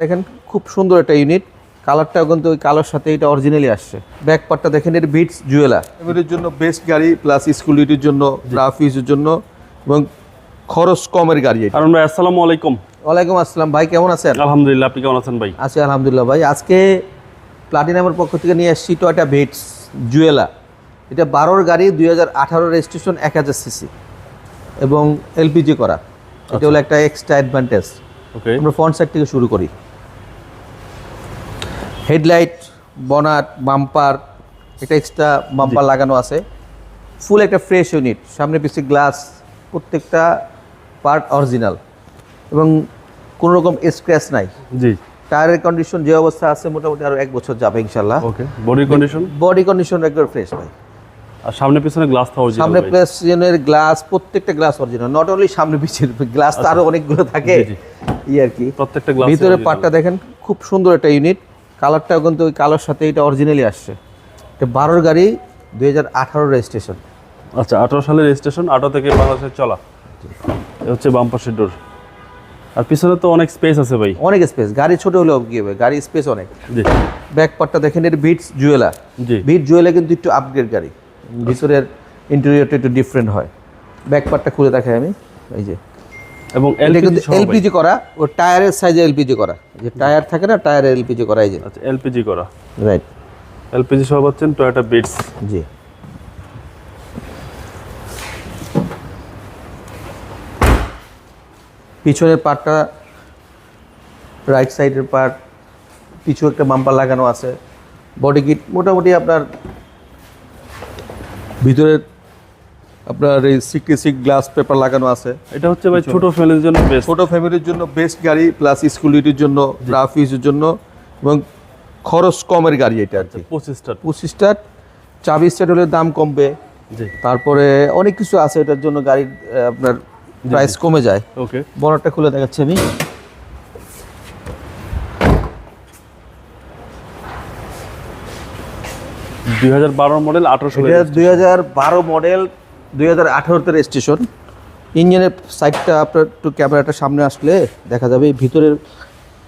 দেখেন খুব সুন্দর একটা ইউনিট, কালারটাও কিন্তু ওই কালার সাথে এটা অরিজিনালি আসছে। ব্যাক পার্টটা দেখেন, এর বিটস জুয়েলার, ফ্যামিলির জন্য বেস্ট গাড়ি, প্লাস স্কুল ডিউটির জন্য, রাফিজের জন্য এবং খরচ কমের গাড়ি এটা। কারণ ভাই আসসালামু আলাইকুম। ওয়ালাইকুম আসসালাম ভাই, কেমন আছেন? আলহামদুলিল্লাহ, আপনি কেমন আছেন ভাই? আছি আলহামদুলিল্লাহ ভাই। আজকে প্লাটিনামের পক্ষ থেকে নিয়ে আসছি টয়োটা বিটস জুয়েলার। এটা 12 গাড়ি, 2018 রেজিস্ট্রেশন, 1000 সিসি এবং এলপিজি করা। এটা হলো একটা এক্সট্রা অ্যাডভান্টেজ। ওকে, আমরা ফ্রন্ট সাইড থেকে শুরু করি। হেডলাইট, বনাট, বাম্পার, একটা এক্সট্রা বাম্পার লাগানো আছে। ফুল একটা ফ্রেশ ইউনিট, সামনে পিছিয়ে গ্লাস, প্রত্যেকটা পার্ট অরিজিনাল এবং কোনো রকম স্ক্র্যাচ নাই। জি, টায়ারের কন্ডিশন যে অবস্থা আছে মোটামুটি আরও 1 বছর যাবে ইনশাল্লাহ। ওকে, বডি কন্ডিশন? বডি কন্ডিশন একবার ফ্রেশ ভাই। আর সামনে পিছনে গ্লাস তো অরিজিনাল? সামনে পিছনের গ্লাস, প্রত্যেকটা গ্লাস অরিজিনাল। নট অনলি সামনে পিছের গ্লাস, তো আরো অনেকগুলো থাকে ই আর কি। প্রত্যেকটা গ্লাস ভিতরে পার্টটা দেখেন, খুব সুন্দর একটা ইউনিট, কালারটাও কিন্তু ওই কালার সাথে এটা অরিজিনালি আসছে। এটা 12 গাড়ি, 2018 রেজিস্ট্রেশন। আচ্ছা, 18 সালের রেজিস্ট্রেশন, 18 থেকে বাংলাদেশে চলা। এটা হচ্ছে বাম্পার সিট ডোর। আর পিছনে তো অনেক স্পেস আছে ভাই। অনেক স্পেস, গাড়ি ছোট হলেও কি হবে, গাড়ি স্পেস অনেক। জি, ব্যাক পার্টটা দেখেন, এর বিটস জুয়েলার। জি, বিট জুয়েলার কিন্তু একটু আপগ্রেড গাড়ি, ভিতরের ইন্টেরিয়রটা একটু ডিফারেন্ট হয়। ব্যাক পার্টটা খুলে দেখাই আমি, এই যে। এবং এলপিজি করা, ও টায়ারের সাইজে এলপিজি করা, যে টায়ার থাকে না, টায়ারে এলপিজি করা, এই যে। আচ্ছা, এলপিজি করা, রাইট। এলপিজি সহ পাচ্ছেন টয়োটা বিটস। জি। পিছনের পার্টটা, রাইট সাইডের পার্ট, পিছু একটা বাম্পার লাগানো আছে। বডি কিট মোটামুটি আপনার ভিতরের আপনার এই সিক গ্লাস পেপার লাগানো আছে। এটা হচ্ছে ভাই ছোট ফ্যামিলির জন্য বেস্ট। ছোট ফ্যামিলির জন্য বেস্ট গাড়ি, প্লাস স্কুল ডিউটির জন্য, রাফিজের জন্য এবং খরচ কমের গাড়ি এটা আর কি। 25 চাবি স্টার্ট হলে দাম কমবে। জি, তারপরে অনেক কিছু আছে এটার জন্য, গাড়ির আপনার প্রাইস কমে যায়। ওকে, বনারটা খুলে দেখাচ্ছি আমি। 2012 মডেল, 18 সালের। এটা 2012 মডেল, 2018 তে রেজিস্ট্রেশন। ইঞ্জিনের সাইডটা আপনার একটু ক্যামেরাটা সামনে আসলে দেখা যাবে, এই ভিতরের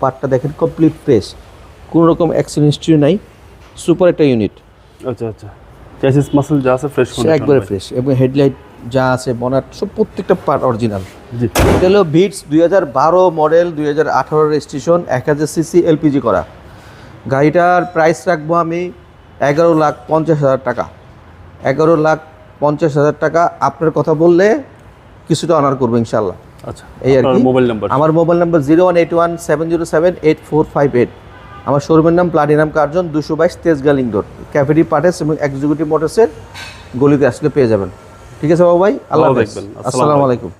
পার্টটা দেখেন কমপ্লিট ফ্রেশ, কোনো রকম অ্যাক্সিডেন্ট হিস্ট্রি নাই। সুপার একটা ইউনিট। আচ্ছা আচ্ছা, চ্যাসিস মাসল যা আছে ফ্রেশ কন্ডিশন, একবারে ফ্রেশ। এবং হেডলাইট যা আছে, বনাট, সব প্রত্যেকটা পার্ট অরিজিনাল। জি, এটা হলো Beats 2012 model, 2018 registration, 1000 CC LPG করা। গাড়িটার প্রাইস রাখবো আমি 11,50,000 টাকা। 11,50,000 টাকা। আপনার কথা বললে কিছুটা অনার করবো ইনশাল্লাহ। আচ্ছা, এই আর কি। Mobile number? আমার মোবাইল নাম্বার 01817078458। আমার শোরুমের নাম platinum Curzon, 222 Tejgaon link road, ক্যাফেটি পার্টেস এবং এক্সিকিউটিভ মোটরসের গলিতে আসলে পেয়ে যাবেন। ঠিক আছে বাবু ভাই, আল্লাহ হাফেজ, আসসালামু আলাইকুম।